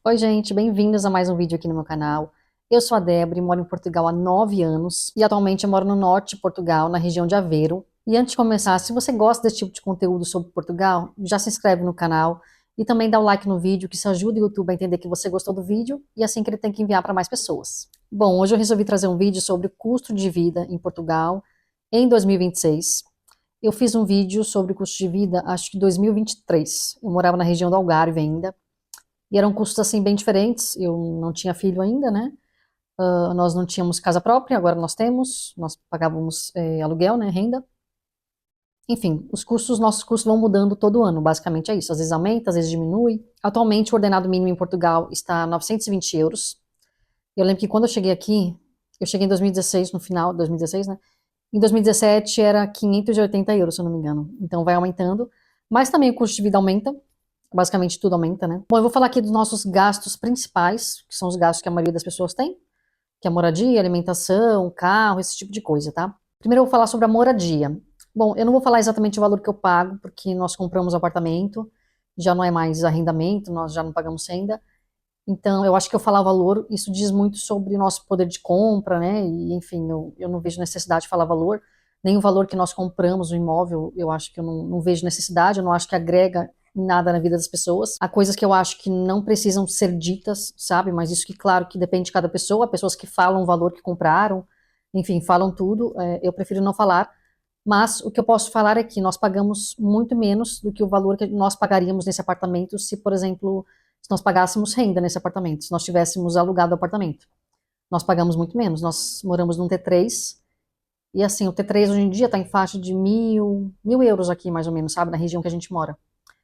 Oi, gente, bem-vindos a mais um vídeo aqui no meu canal. Eu sou a Débora e moro em Portugal há 9 anos e atualmente eu moro no norte de Portugal, na região de Aveiro. E antes de começar, se você gosta desse tipo de conteúdo sobre Portugal, já se inscreve no canal e também dá o like no vídeo, que isso ajuda o YouTube a entender que você gostou do vídeo e assim que ele tem que enviar para mais pessoas. Bom, hoje eu resolvi trazer um vídeo sobre o custo de vida em Portugal em 2026. Eu fiz um vídeo sobre o custo de vida, acho que em 2023. Eu morava na região do Algarve ainda. E eram custos assim bem diferentes. Eu não tinha filho ainda, né? Nós não tínhamos casa própria, agora nós temos. Nós pagávamos aluguel, né? Renda. Enfim, nossos custos vão mudando todo ano, basicamente é isso. Às vezes aumenta, às vezes diminui. Atualmente, o ordenado mínimo em Portugal está a 920 euros. Eu lembro que quando eu cheguei aqui, eu cheguei em 2016, no final de 2016, né? Em 2017 era 580 euros, se eu não me engano. Então vai aumentando. Mas também o custo de vida aumenta. Basicamente tudo aumenta, né? Bom, eu vou falar aqui dos nossos gastos principais, que são os gastos que a maioria das pessoas tem, que é moradia, alimentação, carro, esse tipo de coisa, tá? Primeiro eu vou falar sobre a moradia. Bom, eu não vou falar exatamente o valor que eu pago, porque nós compramos apartamento, já não é mais arrendamento, nós já não pagamos renda. Então, eu acho que eu falar o valor, isso diz muito sobre o nosso poder de compra, né? E, enfim, eu não vejo necessidade de falar valor, nem o valor que nós compramos o imóvel, eu acho que eu não vejo necessidade, eu não acho que agrega em nada na vida das pessoas. Há coisas que eu acho que não precisam ser ditas, sabe? Mas isso que, claro, que depende de cada pessoa. Há pessoas que falam o valor que compraram, enfim, falam tudo. Eu prefiro não falar. Mas o que eu posso falar é que nós pagamos muito menos do que o valor que nós pagaríamos nesse apartamento se, por exemplo, se nós pagássemos renda nesse apartamento, se nós tivéssemos alugado o apartamento. Nós pagamos muito menos. Nós moramos num T3, e assim, o T3 hoje em dia está em faixa de mil euros aqui, mais ou menos, sabe, na região que a gente mora.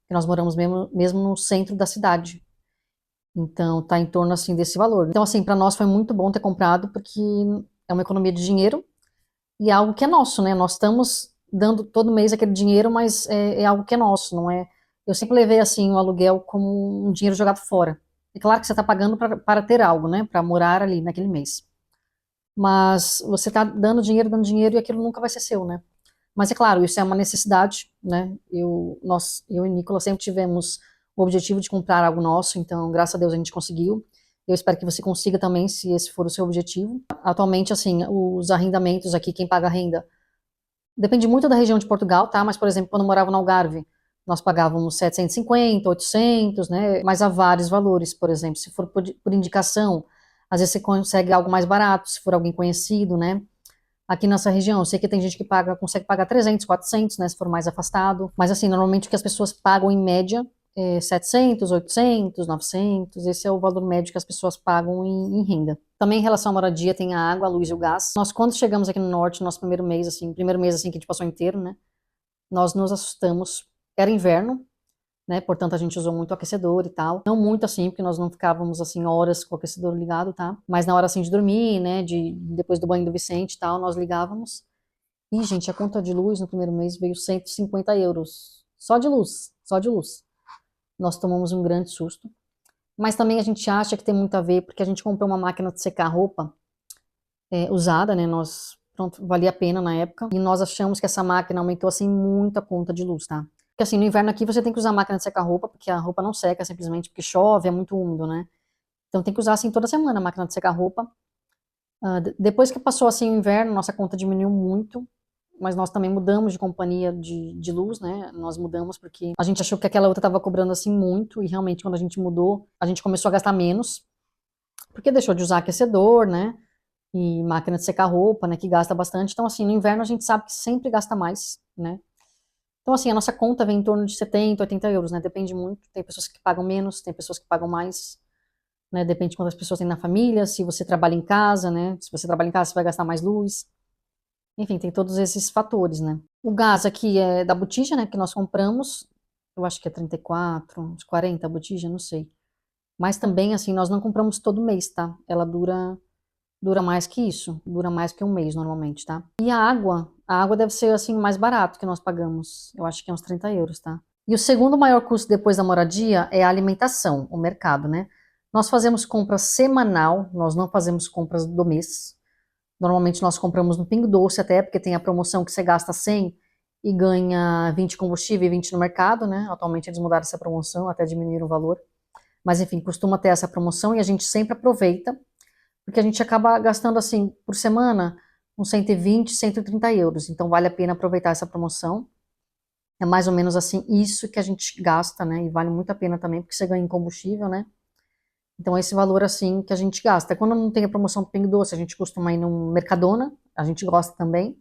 Porque nós moramos mesmo no centro da cidade. Então, está em torno, assim, desse valor. Então, assim, para nós foi muito bom ter comprado, porque é uma economia de dinheiro e é algo que é nosso, né? Nós estamos dando todo mês aquele dinheiro, mas é algo que é nosso, não é? Eu sempre levei, assim, o aluguel como um dinheiro jogado fora. É claro que você está pagando para ter algo, né? Para morar ali naquele mês. Mas você está dando dinheiro e aquilo nunca vai ser seu, né? Mas é claro, isso é uma necessidade, né? Eu e Nicolas sempre tivemos o objetivo de comprar algo nosso, então, graças a Deus, a gente conseguiu. Eu espero que você consiga também, se esse for o seu objetivo. Atualmente, assim, os arrendamentos aqui, quem paga a renda, depende muito da região de Portugal, tá? Mas, por exemplo, quando eu morava no Algarve, nós pagávamos 750, 800, né? Mas há vários valores, por exemplo, se for por indicação, às vezes você consegue algo mais barato, se for alguém conhecido, né? Aqui nessa região, eu sei que tem gente que consegue pagar 300, 400, né, se for mais afastado, mas assim, normalmente o que as pessoas pagam em média é 700, 800, 900, esse é o valor médio que as pessoas pagam em renda. Também em relação à moradia, tem a água, a luz e o gás. Nós, quando chegamos aqui no norte, nosso primeiro mês assim que a gente passou inteiro, né, nós nos assustamos, era inverno, né? Portanto, a gente usou muito aquecedor e tal. Não muito assim, porque nós não ficávamos assim horas com o aquecedor ligado, tá? Mas na hora assim de dormir, né? Depois do banho do Vicente e tal, nós ligávamos. E, gente, a conta de luz no primeiro mês veio 150 euros. Só de luz, só de luz. Nós tomamos um grande susto. Mas também a gente acha que tem muito a ver, porque a gente comprou uma máquina de secar roupa usada, né? Pronto, valia a pena na época. E nós achamos que essa máquina aumentou assim muito a conta de luz, tá? Porque assim, no inverno aqui você tem que usar a máquina de secar roupa, porque a roupa não seca simplesmente porque chove, é muito úmido, né? Então tem que usar assim toda semana a máquina de secar roupa. Depois que passou assim o inverno, nossa conta diminuiu muito, mas nós também mudamos de companhia de luz, né? Nós mudamos porque a gente achou que aquela outra estava cobrando assim muito, e realmente quando a gente mudou, a gente começou a gastar menos, porque deixou de usar aquecedor, né? E máquina de secar roupa, né, que gasta bastante. Então, assim, no inverno a gente sabe que sempre gasta mais, né? Então, assim, a nossa conta vem em torno de 70, 80 euros, né? Depende muito. Tem pessoas que pagam menos, tem pessoas que pagam mais, né? Depende de quantas pessoas tem na família, se você trabalha em casa, né? Se você trabalha em casa, você vai gastar mais luz. Enfim, tem todos esses fatores, né? O gás aqui é da botija, né, que nós compramos. Eu acho que é 34, uns 40 a botija, não sei. Mas também, assim, nós não compramos todo mês, tá? Ela dura mais que isso, dura mais que um mês normalmente, tá? E a água deve ser assim mais barato que nós pagamos, eu acho que é uns 30 euros, tá? E o segundo maior custo depois da moradia é a alimentação, o mercado, né? Nós fazemos compra semanal, nós não fazemos compras do mês. Normalmente nós compramos no Pingo Doce até, porque tem a promoção que você gasta 100 e ganha 20 combustível e 20 no mercado, né? Atualmente eles mudaram essa promoção, até diminuíram o valor. Mas enfim, costuma ter essa promoção e a gente sempre aproveita, porque a gente acaba gastando assim, por semana, uns 120, 130 euros. Então vale a pena aproveitar essa promoção. É mais ou menos assim, isso que a gente gasta, né? E vale muito a pena também, porque você ganha em combustível, né? Então esse valor assim que a gente gasta. Quando não tem a promoção do Pingo Doce, a gente costuma ir no Mercadona, a gente gosta também.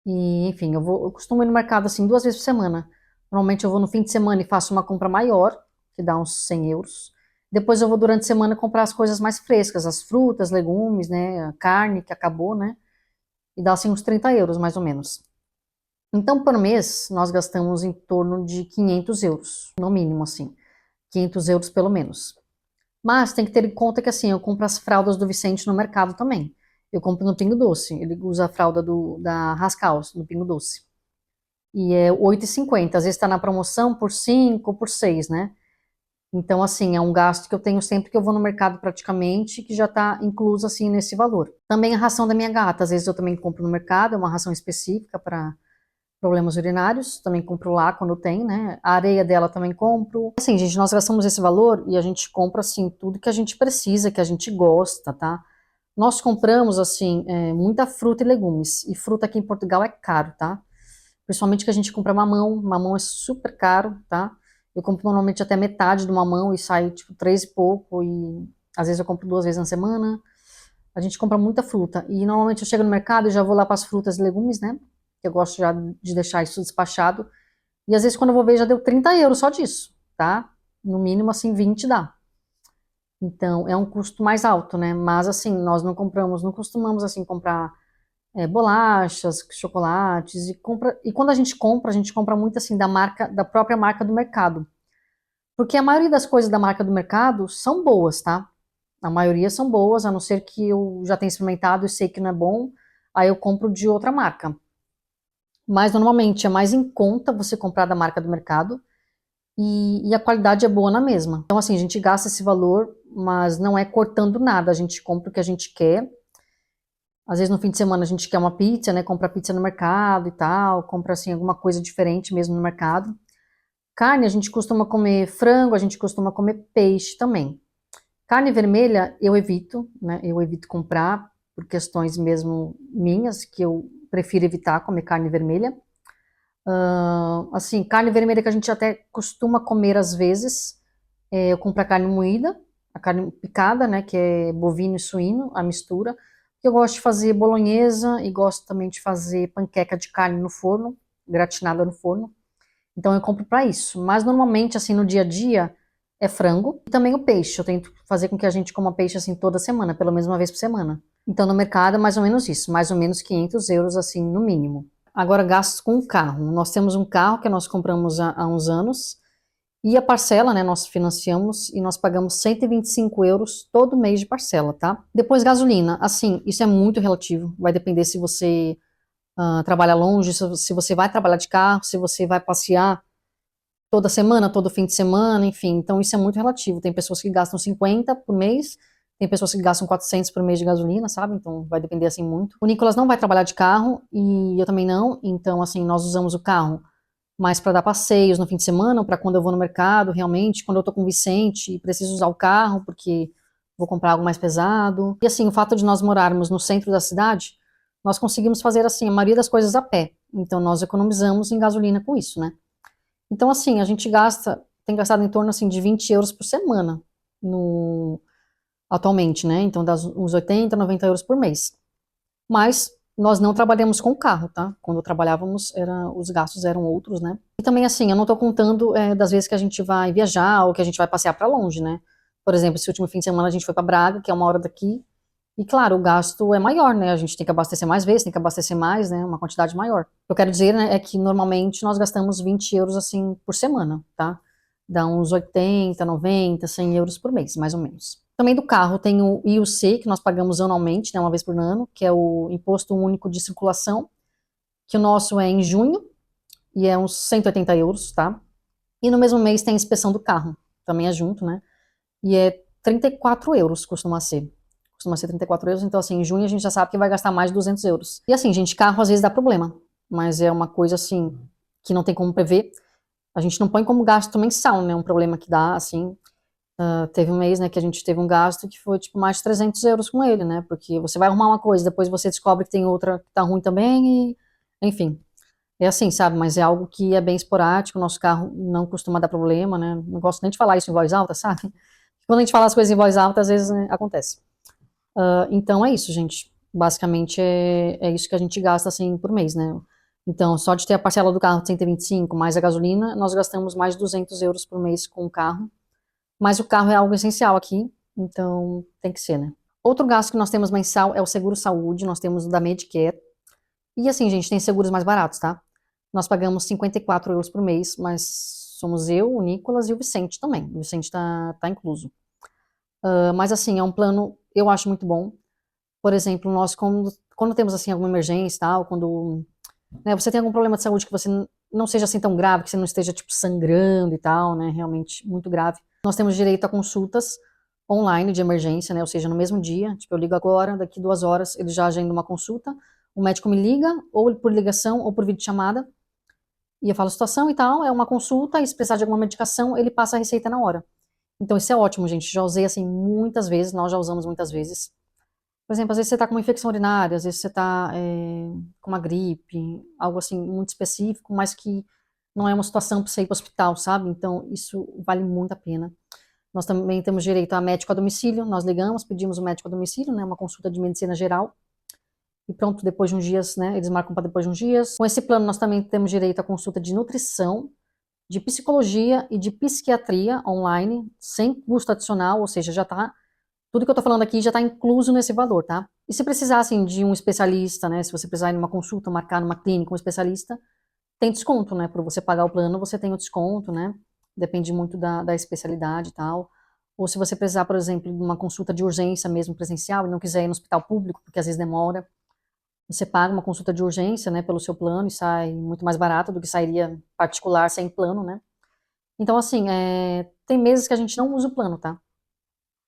E, enfim, eu costumo ir no mercado assim 2 vezes por semana. Normalmente eu vou no fim de semana e faço uma compra maior, que dá uns 100 euros. Depois eu vou durante a semana comprar as coisas mais frescas, as frutas, legumes, né, a carne que acabou, né, e dá assim uns 30 euros mais ou menos. Então, por mês, nós gastamos em torno de 500 euros, no mínimo, assim, 500 euros pelo menos. Mas tem que ter em conta que, assim, eu compro as fraldas do Vicente no mercado também. Eu compro no Pingo Doce, ele usa a fralda da Rascals, no Pingo Doce. E é 8,50. Às vezes está na promoção por 5 ou por 6, né? Então, assim, é um gasto que eu tenho sempre que eu vou no mercado praticamente, que já está incluso, assim, nesse valor. Também a ração da minha gata, às vezes eu também compro no mercado, é uma ração específica para problemas urinários, também compro lá quando tem, né? A areia dela também compro. Assim, gente, nós gastamos esse valor e a gente compra, assim, tudo que a gente precisa, que a gente gosta, tá? Nós compramos, assim, muita fruta e legumes. E fruta aqui em Portugal é caro, tá? Principalmente que a gente compra mamão. Mamão é super caro, tá? Eu compro normalmente até metade do mamão e sai, tipo, 3 e pouco. E às vezes eu compro 2 vezes na semana. A gente compra muita fruta. E normalmente eu chego no mercado e já vou lá para as frutas e legumes, né? Eu gosto já de deixar isso despachado. E às vezes quando eu vou ver já deu 30 euros só disso, tá? No mínimo, assim, 20 dá. Então, é um custo mais alto, né? Mas, assim, nós não compramos, não costumamos, assim, comprar bolachas, chocolates, e quando a gente compra muito, assim, da marca, da própria marca do mercado. Porque a maioria das coisas da marca do mercado são boas, tá? A maioria são boas, a não ser que eu já tenha experimentado e sei que não é bom, aí eu compro de outra marca. Mas, normalmente, é mais em conta você comprar da marca do mercado, e a qualidade é boa na mesma. Então, assim, a gente gasta esse valor, mas não é cortando nada. A gente compra o que a gente quer. Às vezes no fim de semana a gente quer uma pizza, né? Compra pizza no mercado e tal. Compra, assim, alguma coisa diferente mesmo no mercado. Carne, a gente costuma comer frango, a gente costuma comer peixe também. Carne vermelha eu evito, né? Eu evito comprar por questões mesmo minhas, que eu prefiro evitar comer carne vermelha. Assim, carne vermelha que a gente até costuma comer às vezes, eu compro a carne moída, a carne picada, né, que é bovino e suíno, a mistura. Eu gosto de fazer bolonhesa e gosto também de fazer panqueca de carne no forno, gratinada no forno. Então eu compro para isso. Mas normalmente, assim, no dia a dia, é frango e também o peixe. Eu tento fazer com que a gente coma peixe, assim, toda semana, pelo menos uma vez por semana. Então no mercado é mais ou menos isso, mais ou menos 500 euros, assim, no mínimo. Agora, gastos com o carro. Nós temos um carro que nós compramos há uns anos, e a parcela, né, nós financiamos e nós pagamos 125 euros todo mês de parcela, tá? Depois, gasolina. Assim, isso é muito relativo. Vai depender se você trabalha longe, se você vai trabalhar de carro, se você vai passear toda semana, todo fim de semana, enfim. Então, isso é muito relativo. Tem pessoas que gastam 50 por mês, tem pessoas que gastam 400 por mês de gasolina, sabe? Então, vai depender, assim, muito. O Nicolas não vai trabalhar de carro e eu também não. Então, assim, nós usamos o carro mais para dar passeios no fim de semana, ou para quando eu vou no mercado, realmente, quando eu tô com o Vicente e preciso usar o carro, porque vou comprar algo mais pesado. E assim, o fato de nós morarmos no centro da cidade, nós conseguimos fazer assim a maioria das coisas a pé. Então nós economizamos em gasolina com isso, né? Então assim, a gente tem gastado em torno assim de 20 euros por semana no atualmente, né? Então dá uns 80, 90 euros por mês. Mas nós não trabalhamos com carro, tá? Quando trabalhávamos, os gastos eram outros, né? E também, assim, eu não tô contando das vezes que a gente vai viajar ou que a gente vai passear para longe, né? Por exemplo, esse último fim de semana a gente foi para Braga, que é 1 hora daqui, e claro, o gasto é maior, né? A gente tem que abastecer mais vezes, tem que abastecer mais, né? Uma quantidade maior. O que eu quero dizer, né, é que normalmente nós gastamos 20 euros, assim, por semana, tá? Dá uns 80, 90, 100 euros por mês, mais ou menos. Também do carro tem o IUC, que nós pagamos anualmente, né, uma vez por ano, que é o Imposto Único de Circulação, que o nosso é em junho, e é uns 180 euros, tá? E no mesmo mês tem a inspeção do carro, também é junto, né? E é 34 euros, costuma ser. Costuma ser 34 euros, então assim, em junho a gente já sabe que vai gastar mais de 200 euros. E assim, gente, carro às vezes dá problema, mas é uma coisa assim, que não tem como prever. A gente não põe como gasto mensal, né? Um problema que dá, assim, Teve um mês, né, que a gente teve um gasto que foi, tipo, mais de 300 euros com ele, né, porque você vai arrumar uma coisa, depois você descobre que tem outra que tá ruim também e, enfim, é assim, sabe, mas é algo que é bem esporádico, o nosso carro não costuma dar problema, né, não gosto nem de falar isso em voz alta, sabe, quando a gente fala as coisas em voz alta, às vezes, né, acontece. Então é isso, gente, basicamente é isso que a gente gasta, assim, por mês, né, então, só de ter a parcela do carro de 125 mais a gasolina, nós gastamos mais de 200 euros por mês com o carro, mas o carro é algo essencial aqui, então tem que ser, né? Outro gasto que nós temos mensal é o seguro saúde, nós temos o da Medicare. E assim, gente, tem seguros mais baratos, tá? Nós pagamos 54 euros por mês, mas somos eu, o Nicolas e o Vicente também. O Vicente tá incluso. Mas assim, é um plano, eu acho muito bom. Por exemplo, nós quando temos assim alguma emergência e tal, quando né, você tem algum problema de saúde que você não seja assim tão grave, que você não esteja tipo sangrando e tal, né, realmente muito grave. Nós temos direito a consultas online de emergência, né, ou seja, no mesmo dia, tipo, eu ligo agora, daqui 2 horas ele já agenda uma consulta, o médico me liga, ou por ligação, ou por videochamada, e eu falo a situação e tal, é uma consulta, e se precisar de alguma medicação, ele passa a receita na hora. Então isso é ótimo, gente, já usei assim muitas vezes, nós já usamos muitas vezes. Por exemplo, às vezes você está com uma infecção urinária, às vezes você está com uma gripe, algo assim muito específico, mas que não é uma situação para você ir para o hospital, sabe? Então, isso vale muito a pena. Nós também temos direito a médico a domicílio, nós ligamos, pedimos o médico a domicílio, né, uma consulta de medicina geral, e pronto, depois de uns dias, né, eles marcam para depois de uns dias. Com esse plano, nós também temos direito a consulta de nutrição, de psicologia e de psiquiatria online, sem custo adicional, ou seja, já está tudo que eu tô falando aqui já está incluso nesse valor, tá? E se precisassem de um especialista, né? Se você precisar ir numa consulta, marcar numa clínica um especialista, tem desconto, né? Por você pagar o plano, você tem o desconto, né? Depende muito da especialidade e tal. Ou se você precisar, por exemplo, de uma consulta de urgência mesmo presencial e não quiser ir no hospital público, porque às vezes demora, você paga uma consulta de urgência, né, pelo seu plano e sai muito mais barato do que sairia particular sem plano, né? Então, assim, tem meses que a gente não usa o plano, tá?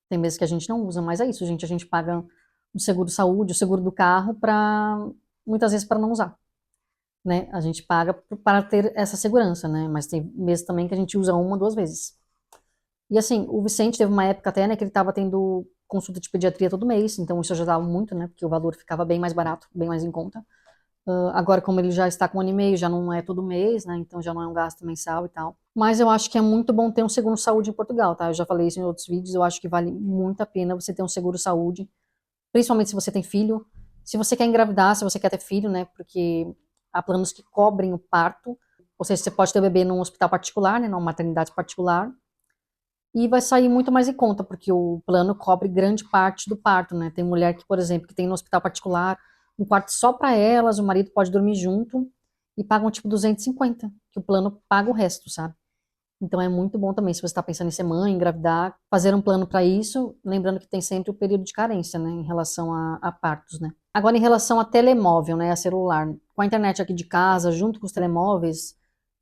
Tem meses que a gente não usa, mas é isso, gente. A gente paga o seguro saúde, o seguro do carro, para muitas vezes para não usar, né? A gente paga para ter essa segurança, né? Mas tem meses também que a gente usa uma, 2 vezes. E assim, o Vicente teve uma época até, né, que ele estava tendo consulta de pediatria todo mês, então isso ajudava muito, né? Porque o valor ficava bem mais barato, bem mais em conta. Agora, como ele já está com 1 ano e meio, já não é todo mês, né? Então já não é um gasto mensal e tal. Mas eu acho que é muito bom ter um seguro saúde em Portugal, tá? Eu já falei isso em outros vídeos, eu acho que vale muito a pena você ter um seguro saúde, principalmente se você tem filho. Se você quer engravidar, se você quer ter filho, né? Porque há planos que cobrem o parto, ou seja, você pode ter o bebê num hospital particular, né? Numa maternidade particular, e vai sair muito mais em conta, porque o plano cobre grande parte do parto, né? Tem mulher que, por exemplo, que tem no hospital particular um quarto só para elas, o marido pode dormir junto e pagam tipo 250, que o plano paga o resto, sabe? Então é muito bom também, se você está pensando em ser mãe, engravidar, fazer um plano para isso, lembrando que tem sempre o período de carência, né, em relação a partos, né. Agora, em relação a telemóvel, né, a celular, com a internet aqui de casa, junto com os telemóveis,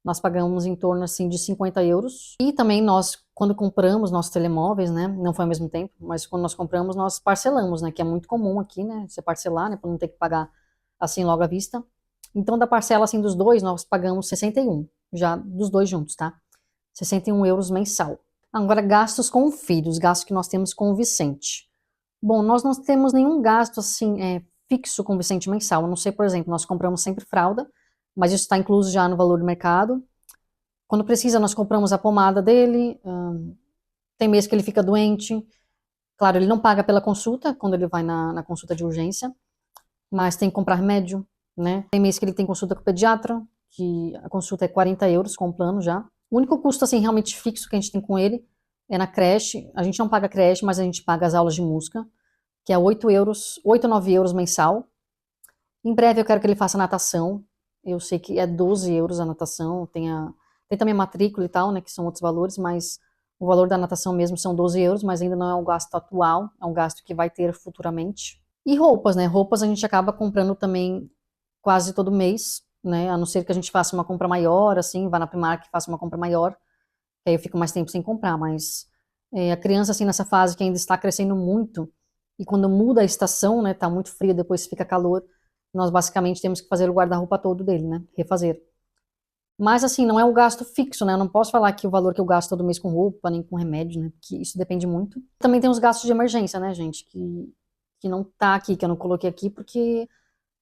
nós pagamos em torno, assim, de 50 euros. E também nós, quando compramos nossos telemóveis, né, não foi ao mesmo tempo, mas quando nós compramos, nós parcelamos, né, que é muito comum aqui, né, você parcelar, né, para não ter que pagar, assim, logo à vista. Então, da parcela, assim, dos dois, nós pagamos 61, já dos dois juntos, tá? 61 euros mensal. Agora, gastos com filhos, gastos que nós temos com o Vicente. Bom, nós não temos nenhum gasto assim fixo com o Vicente mensal. A não sei, por exemplo, nós compramos sempre fralda, mas isso está incluso já no valor do mercado. Quando precisa, nós compramos a pomada dele. Tem mês que ele fica doente. Claro, ele não paga pela consulta, quando ele vai na consulta de urgência, mas tem que comprar remédio, né? Tem mês que ele tem consulta com o pediatra, que a consulta é 40 euros com o plano já. O único custo, assim, realmente fixo que a gente tem com ele é na creche. A gente não paga creche, mas a gente paga as aulas de música, que é 8 euros, 8 ou 9 euros mensal. Em breve eu quero que ele faça natação. Eu sei que é 12 euros a natação. Tem também a matrícula e tal, né, que são outros valores, mas o valor da natação mesmo são 12 euros, mas ainda não é um gasto atual, é um gasto que vai ter futuramente. E roupas, né? Roupas a gente acaba comprando também quase todo mês, né? A não ser que a gente faça uma compra maior, assim, vá na Primark e faça uma compra maior, que aí eu fico mais tempo sem comprar, mas a criança, assim, nessa fase que ainda está crescendo muito, e quando muda a estação, né, tá muito frio, depois fica calor, nós basicamente temos que fazer o guarda-roupa todo dele, né? Refazer. Mas assim, não é um gasto fixo, né? Eu não posso falar que o valor que eu gasto todo mês com roupa, nem com remédio, né? Porque isso depende muito. Também tem os gastos de emergência, né, gente? Que não tá aqui, que eu não coloquei aqui, porque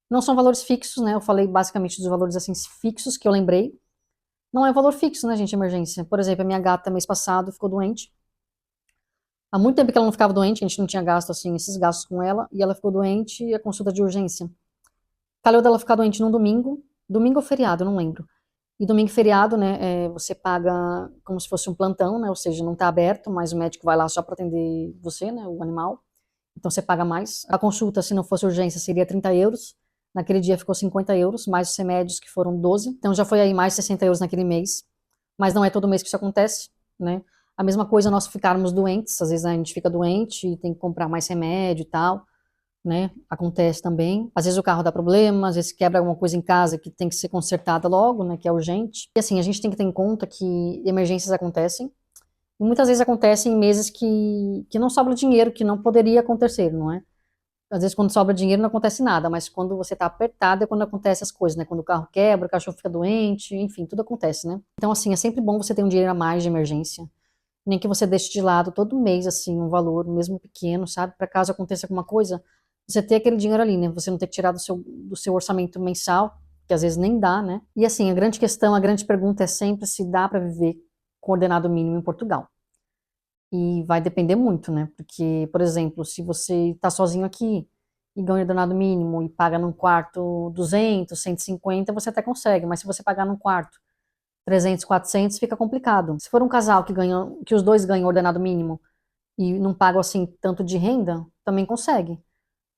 não são valores fixos, né? Eu falei basicamente dos valores assim fixos que eu lembrei. Não é valor fixo, né, gente, emergência. Por exemplo, a minha gata mês passado ficou doente. Há muito tempo que ela não ficava doente, a gente não tinha gasto assim, esses gastos com ela, e ela ficou doente e a consulta de urgência. Calhou dela ficar doente num domingo, domingo ou feriado, eu não lembro. E domingo e feriado, né, você paga como se fosse um plantão, né, ou seja, não está aberto, mas o médico vai lá só para atender você, né, o animal. Então você paga mais. A consulta, se não fosse urgência, seria 30 euros. Naquele dia ficou 50 euros, mais os remédios, que foram 12. Então já foi aí mais 60 euros naquele mês. Mas não é todo mês que isso acontece, né? A mesma coisa nós ficarmos doentes, às vezes a gente fica doente e tem que comprar mais remédio e tal, né? Acontece também. Às vezes o carro dá problema, às vezes quebra alguma coisa em casa que tem que ser consertada logo, né? Que é urgente. E assim, a gente tem que ter em conta que emergências acontecem. E muitas vezes acontecem em meses que não sobra dinheiro, que não poderia acontecer, não é? Às vezes quando sobra dinheiro não acontece nada, mas quando você tá apertado é quando acontecem as coisas, né? Quando o carro quebra, o cachorro fica doente, enfim, tudo acontece, né? Então, assim, é sempre bom você ter um dinheiro a mais de emergência. Nem que você deixe de lado todo mês, assim, um valor, mesmo pequeno, sabe? Para caso aconteça alguma coisa, você ter aquele dinheiro ali, né? Você não ter que tirar do seu orçamento mensal, que às vezes nem dá, né? E assim, a grande questão, a grande pergunta é sempre se dá para viver com ordenado mínimo em Portugal. E vai depender muito, né? Porque, por exemplo, se você está sozinho aqui e ganha ordenado mínimo e paga num quarto 200, 150, você até consegue, mas se você pagar num quarto 300, 400, fica complicado. Se for um casal que os dois ganham ordenado mínimo e não pagam assim tanto de renda, também consegue.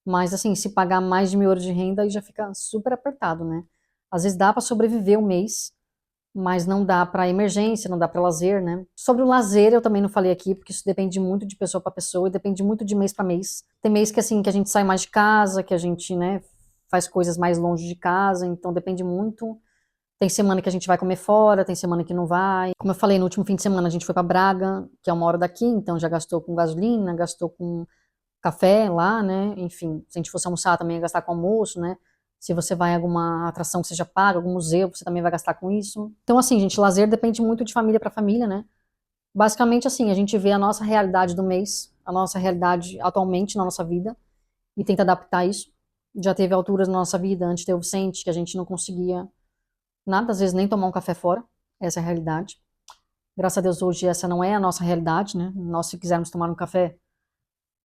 Mas assim, se pagar mais de 1.000 euros de renda, aí já fica super apertado, né? Às vezes dá para sobreviver um mês, mas não dá para emergência, não dá para lazer, né? Sobre o lazer, eu também não falei aqui, porque isso depende muito de pessoa para pessoa e depende muito de mês para mês. Tem mês que assim que a gente sai mais de casa, que a gente, né, faz coisas mais longe de casa, então depende muito. Tem semana que a gente vai comer fora, tem semana que não vai. Como eu falei, no último fim de semana a gente foi para Braga, que é 1 hora daqui, então já gastou com gasolina, gastou com café lá, né? Enfim, se a gente fosse almoçar também ia gastar com almoço, né? Se você vai em alguma atração que você já paga, algum museu, você também vai gastar com isso. Então, assim, gente, lazer depende muito de família para família, né? Basicamente, assim, a gente vê a nossa realidade do mês, a nossa realidade atualmente na nossa vida e tenta adaptar isso. Já teve alturas na nossa vida, antes de ter o Vicente, que a gente não conseguia nada, às vezes nem tomar um café fora. Essa é a realidade. Graças a Deus, hoje essa não é a nossa realidade, né? Nós, se quisermos tomar um café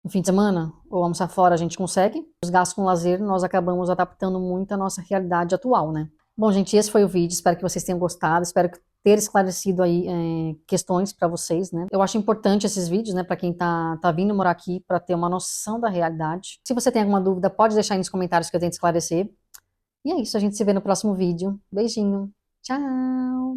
no fim de semana ou almoçar fora, a gente consegue. Os gastos com lazer, nós acabamos adaptando muito à nossa realidade atual, né? Bom, gente, esse foi o vídeo. Espero que vocês tenham gostado. Espero ter esclarecido aí questões para vocês, né? Eu acho importante esses vídeos, né, para quem tá vindo morar aqui, para ter uma noção da realidade. Se você tem alguma dúvida, pode deixar aí nos comentários que eu tento esclarecer. E é isso, a gente se vê no próximo vídeo. Beijinho. Tchau!